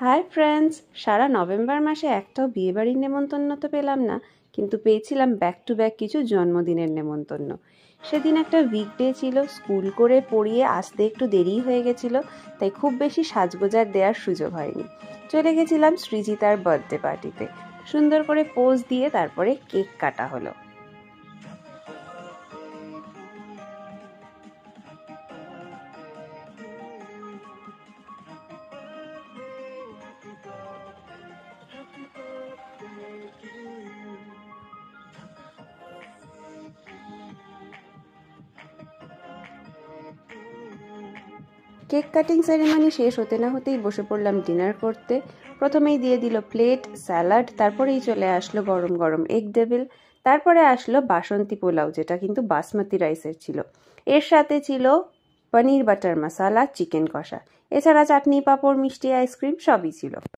Hi friends, সারা November মাসে একটাও বিয়েবাড়ির নেমন্তন্ন তো পেলাম না, কিন্তু পেয়েছিলাম ব্যাক টু ব্যাক কিছু জন্মদিনের নেমন্তন্ন। সেদিন একটা উইকডে ছিল, স্কুল করে পড়িয়ে আসতে একটু দেরি হয়ে গেছিল, তাই খুব বেশি সাজগোজার দেওয়ার সুযোগ হয়নি। চলে গেছিলাম সৃজিতার বার্থডে পার্টিতে। সুন্দর করে পোজ দিয়ে তারপরে কেক কাটা হলো। কেক কাটিং সেরেমনি শেষ হতে না হতেই বসে পড়লাম ডিনার করতে। প্রথমেই দিয়ে দিল প্লেট স্যালাড, তারপরেই চলে আসলো গরম গরম এগ ডেভিল, তারপরে আসলো বাসন্তী পোলাও, যেটা কিন্তু বাসমতি রাইসের ছিল। এর সাথে ছিল পনির বাটার মশালা, চিকেন কষা, এছাড়া চাটনি পাঁপড় মিষ্টি আইসক্রিম সবই ছিল।